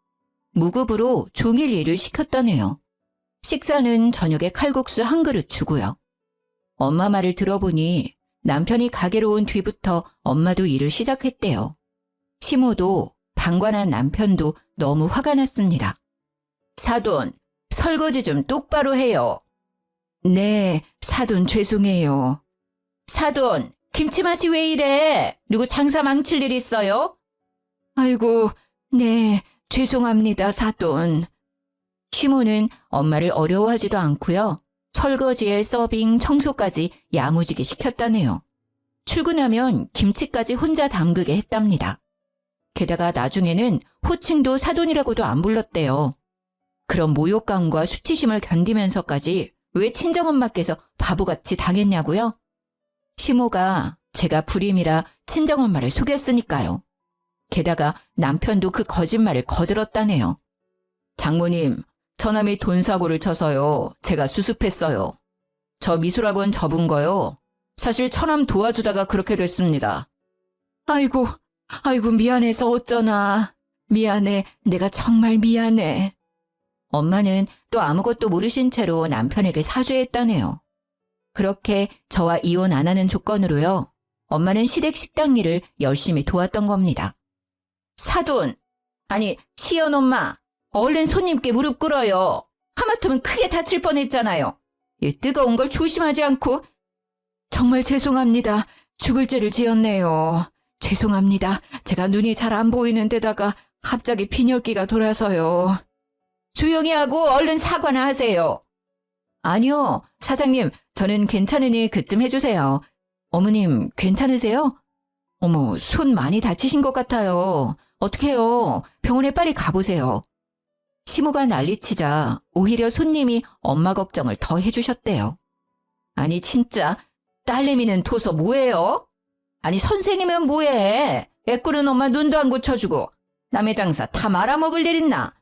무급으로 종일 일을 시켰다네요. 식사는 저녁에 칼국수 한 그릇 주고요. 엄마 말을 들어보니 남편이 가게로 온 뒤부터 엄마도 일을 시작했대요. 시모도 방관한 남편도 너무 화가 났습니다. 사돈, 설거지 좀 똑바로 해요. 네, 사돈 죄송해요. 사돈, 김치맛이 왜 이래? 누구 장사 망칠 일 있어요? 아이고, 네, 죄송합니다, 사돈. 시모는 엄마를 어려워하지도 않고요. 설거지에 서빙, 청소까지 야무지게 시켰다네요. 출근하면 김치까지 혼자 담그게 했답니다. 게다가 나중에는 호칭도 사돈이라고도 안 불렀대요. 그런 모욕감과 수치심을 견디면서까지 왜 친정엄마께서 바보같이 당했냐고요? 시모가 제가 불임이라 친정엄마를 속였으니까요. 게다가 남편도 그 거짓말을 거들었다네요. 장모님, 저남이 돈 사고를 쳐서요. 제가 수습했어요. 저 미술학원 접은 거요. 사실 처남 도와주다가 그렇게 됐습니다. 아이고 미안해서 어쩌나. 미안해, 내가 정말 미안해. 엄마는 또 아무것도 모르신 채로 남편에게 사죄했다네요. 그렇게 저와 이혼 안 하는 조건으로요. 엄마는 시댁 식당 일을 열심히 도왔던 겁니다. 사돈, 아니 시연엄마, 얼른 손님께 무릎 꿇어요. 하마터면 크게 다칠 뻔했잖아요. 이 뜨거운 걸 조심하지 않고. 정말 죄송합니다. 죽을 죄를 지었네요. 죄송합니다. 제가 눈이 잘 안 보이는 데다가 갑자기 빈혈기가 돌아서요. 조용히 하고 얼른 사과나 하세요. 아니요, 사장님, 저는 괜찮으니 그쯤 해주세요. 어머님, 괜찮으세요? 어머, 손 많이 다치신 것 같아요. 어떡해요? 병원에 빨리 가보세요. 시모가 난리치자 오히려 손님이 엄마 걱정을 더 해주셨대요. 아니, 진짜 딸내미는 둬서 뭐해요? 아니, 선생이면 뭐해? 애꾸는 엄마 눈도 안 고쳐주고 남의 장사 다 말아먹을 일 있나?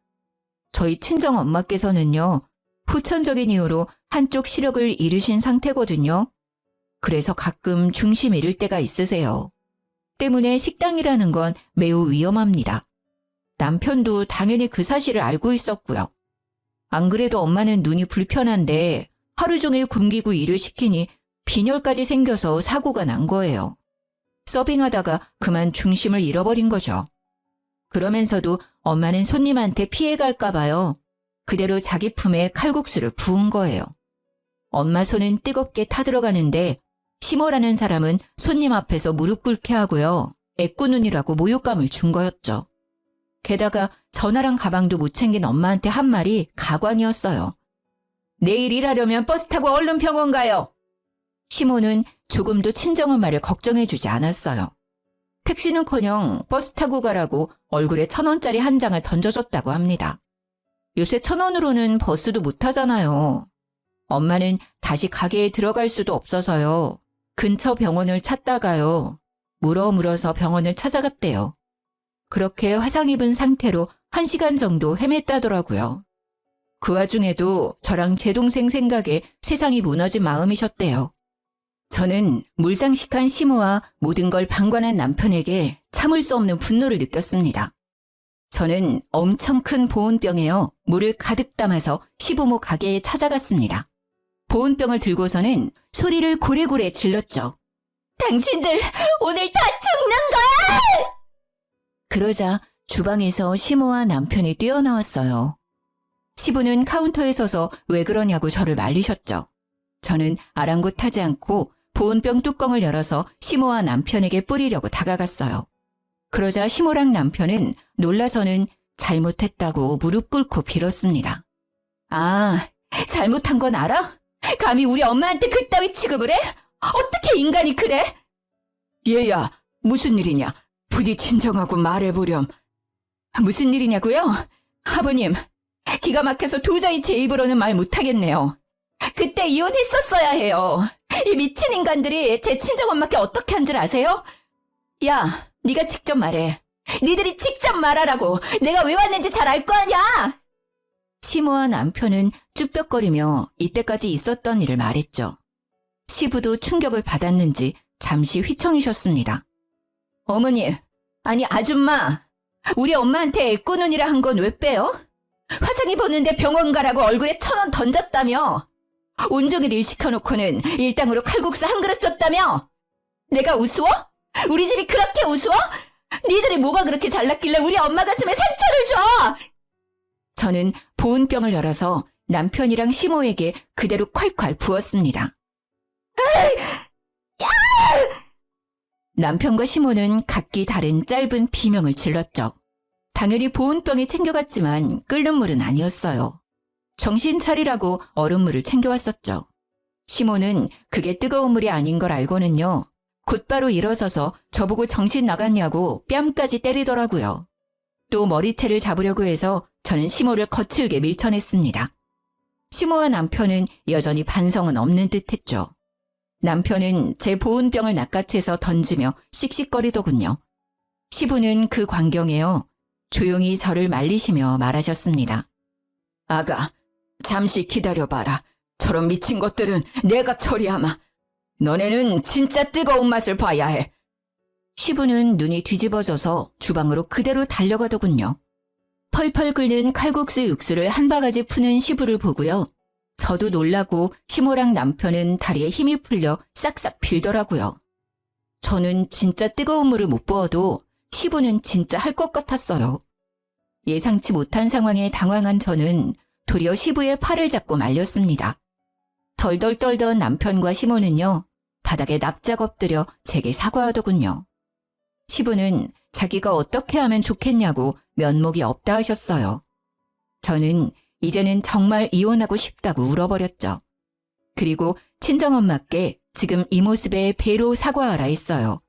저희 친정 엄마께서는요, 후천적인 이유로 한쪽 시력을 잃으신 상태거든요. 그래서 가끔 중심 잃을 때가 있으세요. 때문에 식당이라는 건 매우 위험합니다. 남편도 당연히 그 사실을 알고 있었고요. 안 그래도 엄마는 눈이 불편한데 하루 종일 굶기고 일을 시키니 빈혈까지 생겨서 사고가 난 거예요. 서빙하다가 그만 중심을 잃어버린 거죠. 그러면서도 엄마는 손님한테 피해갈까 봐요. 그대로 자기 품에 칼국수를 부은 거예요. 엄마 손은 뜨겁게 타들어가는데 시모라는 사람은 손님 앞에서 무릎 꿇게 하고요. 애꾸눈이라고 모욕감을 준 거였죠. 게다가 전화랑 가방도 못 챙긴 엄마한테 한 말이 가관이었어요. 내일 일하려면 버스 타고 얼른 병원 가요. 시모는 조금도 친정엄마를 걱정해주지 않았어요. 택시는커녕 버스 타고 가라고 얼굴에 1,000원짜리 한 장을 던져줬다고 합니다. 요새 1,000원으로는 버스도 못 타잖아요. 엄마는 다시 가게에 들어갈 수도 없어서요. 근처 병원을 찾다가요. 물어서 병원을 찾아갔대요. 그렇게 화상 입은 상태로 1시간 정도 헤맸다더라고요. 그 와중에도 저랑 제 동생 생각에 세상이 무너진 마음이셨대요. 저는 물상식한 시모와 모든 걸 방관한 남편에게 참을 수 없는 분노를 느꼈습니다. 저는 엄청 큰 보온병에요. 물을 가득 담아서 시부모 가게에 찾아갔습니다. 보온병을 들고서는 소리를 고래고래 질렀죠. 당신들 오늘 다 죽는 거야! 그러자 주방에서 시모와 남편이 뛰어나왔어요. 시부는 카운터에 서서 왜 그러냐고 저를 말리셨죠. 저는 아랑곳하지 않고 보온병 뚜껑을 열어서 시모와 남편에게 뿌리려고 다가갔어요. 그러자 시모랑 남편은 놀라서는 잘못했다고 무릎 꿇고 빌었습니다. 아, 잘못한 건 알아? 감히 우리 엄마한테 그따위 취급을 해? 어떻게 인간이 그래? 얘야, 무슨 일이냐? 부디 진정하고 말해보렴. 무슨 일이냐고요? 아버님, 기가 막혀서 도저히 제 입으로는 말 못하겠네요. 그때 이혼했었어야 해요. 이 미친 인간들이 제 친정엄마께 어떻게 한 줄 아세요? 야, 네가 직접 말해. 니들이 직접 말하라고. 내가 왜 왔는지 잘 알 거 아냐? 시모와 남편은 쭈뼛거리며 이때까지 있었던 일을 말했죠. 시부도 충격을 받았는지 잠시 휘청이셨습니다. 어머니, 아니 아줌마, 우리 엄마한테 애꾸눈이라 한 건 왜 빼요? 화상 입었는데 병원 가라고 얼굴에 1,000원 던졌다며? 온종일 일 시켜놓고는 일당으로 칼국수 한 그릇 줬다며? 내가 우스워? 우리 집이 그렇게 우스워? 니들이 뭐가 그렇게 잘났길래 우리 엄마 가슴에 상처를 줘? 저는 보온병을 열어서 남편이랑 시모에게 그대로 콸콸 부었습니다. 남편과 시모는 각기 다른 짧은 비명을 질렀죠. 당연히 보온병에 챙겨갔지만 끓는 물은 아니었어요. 정신 차리라고 얼음물을 챙겨왔었죠. 시모는 그게 뜨거운 물이 아닌 걸 알고는요. 곧바로 일어서서 저보고 정신 나갔냐고 뺨까지 때리더라고요. 또 머리채를 잡으려고 해서 저는 시모를 거칠게 밀쳐냈습니다. 시모와 남편은 여전히 반성은 없는 듯했죠. 남편은 제 보온병을 낚아채서 던지며 씩씩거리더군요. 시부는 그 광경에요. 조용히 저를 말리시며 말하셨습니다. 아가, 잠시 기다려봐라. 저런 미친 것들은 내가 처리하마. 너네는 진짜 뜨거운 맛을 봐야 해. 시부는 눈이 뒤집어져서 주방으로 그대로 달려가더군요. 펄펄 끓는 칼국수 육수를 한 바가지 푸는 시부를 보고요. 저도 놀라고 시모랑 남편은 다리에 힘이 풀려 싹싹 빌더라고요. 저는 진짜 뜨거운 물을 못 부어도 시부는 진짜 할 것 같았어요. 예상치 못한 상황에 당황한 저는 도리어 시부의 팔을 잡고 말렸습니다. 덜덜 떨던 남편과 시모는요. 바닥에 납작 엎드려 제게 사과하더군요. 시부는 자기가 어떻게 하면 좋겠냐고 면목이 없다 하셨어요. 저는 이제는 정말 이혼하고 싶다고 울어버렸죠. 그리고 친정엄마께 지금 이 모습에 배로 사과하라 했어요.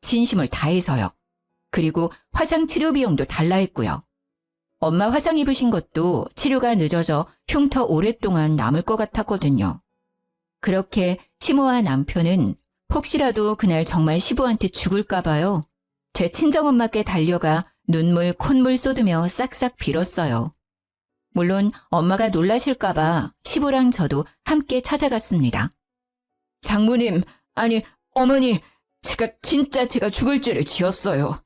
진심을 다해서요. 그리고 화상 치료 비용도 달라 했고요. 엄마 화상 입으신 것도 치료가 늦어져 흉터 오랫동안 남을 것 같았거든요. 그렇게 시모와 남편은 혹시라도 그날 정말 시부한테 죽을까 봐요. 제 친정엄마께 달려가 눈물 콧물 쏟으며 싹싹 빌었어요. 물론 엄마가 놀라실까 봐 시부랑 저도 함께 찾아갔습니다. 장모님, 아니 어머니, 제가 죽을 죄를 지었어요.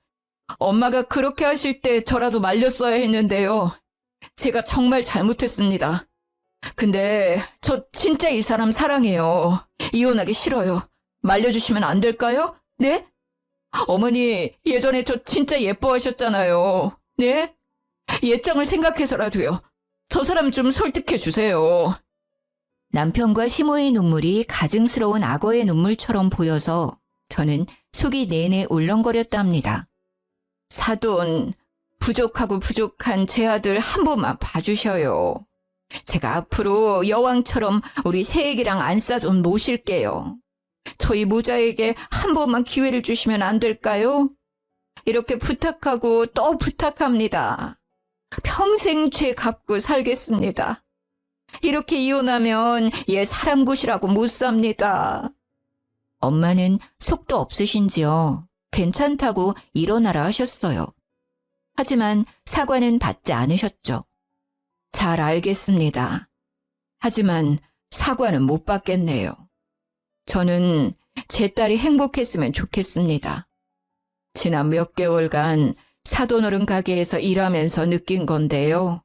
엄마가 그렇게 하실 때 저라도 말렸어야 했는데요. 제가 정말 잘못했습니다. 근데 저 진짜 이 사람 사랑해요. 이혼하기 싫어요. 말려주시면 안 될까요? 네? 어머니, 예전에 저 진짜 예뻐하셨잖아요. 네? 예정을 생각해서라도요. 저 사람 좀 설득해 주세요. 남편과 시모의 눈물이 가증스러운 악어의 눈물처럼 보여서 저는 속이 내내 울렁거렸답니다. 사돈, 부족하고 부족한 제 아들 한 번만 봐주셔요. 제가 앞으로 여왕처럼 우리 새애기랑 안싸돈 모실게요. 저희 모자에게 한 번만 기회를 주시면 안 될까요? 이렇게 부탁하고 또 부탁합니다. 평생 죄 갚고 살겠습니다. 이렇게 이혼하면 얘 사람 굿이라고 못 삽니다. 엄마는 속도 없으신지요. 괜찮다고 일어나라 하셨어요. 하지만 사과는 받지 않으셨죠. 잘 알겠습니다. 하지만 사과는 못 받겠네요. 저는 제 딸이 행복했으면 좋겠습니다. 지난 몇 개월간 사돈어른 가게에서 일하면서 느낀 건데요.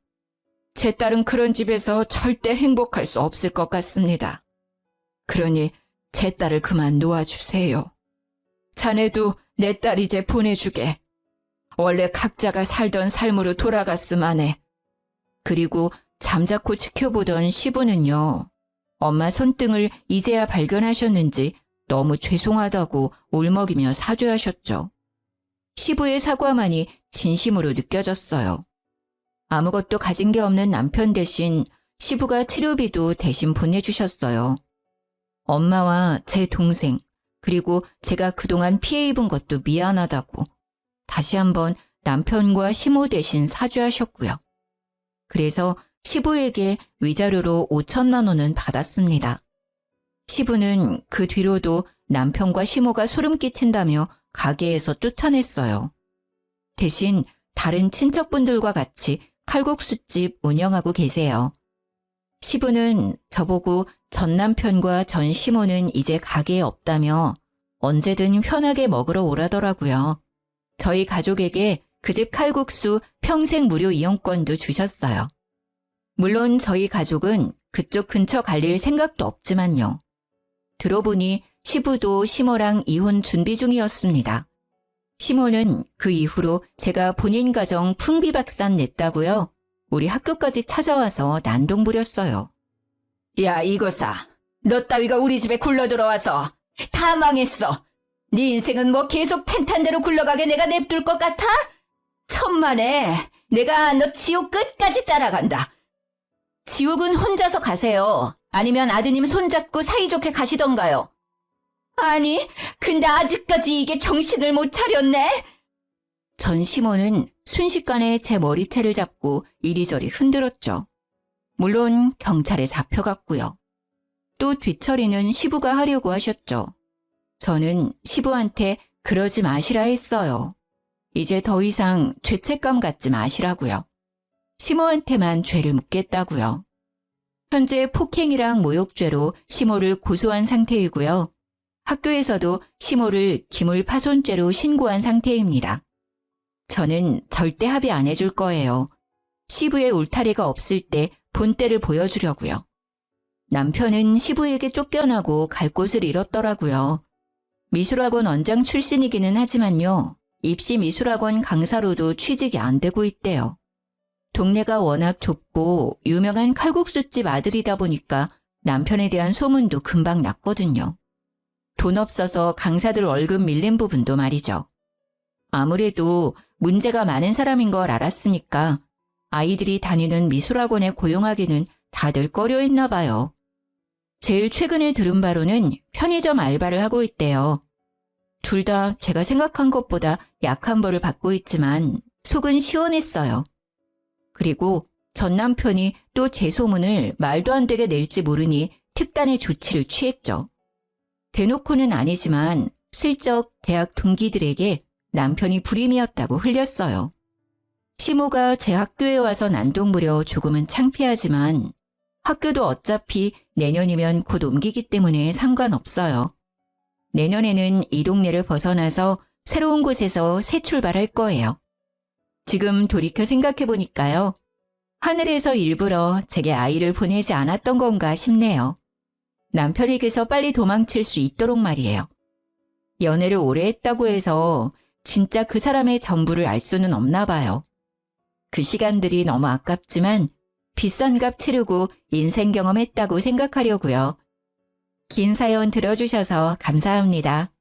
제 딸은 그런 집에서 절대 행복할 수 없을 것 같습니다. 그러니 제 딸을 그만 놓아주세요. 자네도 내 딸 이제 보내주게. 원래 각자가 살던 삶으로 돌아갔음 하네. 그리고 잠자코 지켜보던 시부는요. 엄마 손등을 이제야 발견하셨는지 너무 죄송하다고 울먹이며 사죄하셨죠. 시부의 사과만이 진심으로 느껴졌어요. 아무것도 가진 게 없는 남편 대신 시부가 치료비도 대신 보내주셨어요. 엄마와 제 동생, 그리고 제가 그동안 피해 입은 것도 미안하다고 다시 한번 남편과 시모 대신 사죄하셨고요. 그래서 시부에게 위자료로 5천만 원은 받았습니다. 시부는 그 뒤로도 남편과 시모가 소름 끼친다며 가게에서 쫓아냈어요. 대신 다른 친척분들과 같이 칼국수집 운영하고 계세요. 시부는 저보고 전 남편과 전 시모는 이제 가게에 없다며 언제든 편하게 먹으러 오라더라고요. 저희 가족에게 그 집 칼국수 평생 무료 이용권도 주셨어요. 물론 저희 가족은 그쪽 근처 갈릴 생각도 없지만요. 들어보니 시부도 시모랑 이혼 준비 중이었습니다. 시모는 그 이후로 제가 본인 가정 풍비박산 냈다고요. 우리 학교까지 찾아와서 난동 부렸어요. 야, 이거사. 너 따위가 우리 집에 굴러들어와서 다 망했어. 네 인생은 뭐 계속 탄탄대로 굴러가게 내가 냅둘 것 같아? 천만에 내가 너 지옥 끝까지 따라간다. 지옥은 혼자서 가세요. 아니면 아드님 손잡고 사이좋게 가시던가요. 아니, 근데 아직까지 이게 정신을 못 차렸네. 전 시모는 순식간에 제 머리채를 잡고 이리저리 흔들었죠. 물론 경찰에 잡혀갔고요. 또 뒤처리는 시부가 하려고 하셨죠. 저는 시부한테 그러지 마시라 했어요. 이제 더 이상 죄책감 갖지 마시라고요. 시모한테만 죄를 묻겠다고요. 현재 폭행이랑 모욕죄로 시모를 고소한 상태이고요. 학교에서도 시모를 기물파손죄로 신고한 상태입니다. 저는 절대 합의 안 해줄 거예요. 시부의 울타리가 없을 때 본때를 보여주려고요. 남편은 시부에게 쫓겨나고 갈 곳을 잃었더라고요. 미술학원 원장 출신이기는 하지만요. 입시 미술학원 강사로도 취직이 안 되고 있대요. 동네가 워낙 좁고 유명한 칼국수집 아들이다 보니까 남편에 대한 소문도 금방 났거든요. 돈 없어서 강사들 월급 밀린 부분도 말이죠. 아무래도 문제가 많은 사람인 걸 알았으니까 아이들이 다니는 미술학원에 고용하기는 다들 꺼려했나 봐요. 제일 최근에 들은 바로는 편의점 알바를 하고 있대요. 둘 다 제가 생각한 것보다 약한 벌을 받고 있지만 속은 시원했어요. 그리고 전 남편이 또 제 소문을 말도 안 되게 낼지 모르니 특단의 조치를 취했죠. 대놓고는 아니지만 슬쩍 대학 동기들에게 남편이 불임이었다고 흘렸어요. 시모가 제 학교에 와서 난동부려 조금은 창피하지만 학교도 어차피 내년이면 곧 옮기기 때문에 상관없어요. 내년에는 이 동네를 벗어나서 새로운 곳에서 새 출발할 거예요. 지금 돌이켜 생각해보니까요. 하늘에서 일부러 제게 아이를 보내지 않았던 건가 싶네요. 남편에게서 빨리 도망칠 수 있도록 말이에요. 연애를 오래 했다고 해서 진짜 그 사람의 전부를 알 수는 없나 봐요. 그 시간들이 너무 아깝지만 비싼 값 치르고 인생 경험했다고 생각하려고요. 긴 사연 들어주셔서 감사합니다.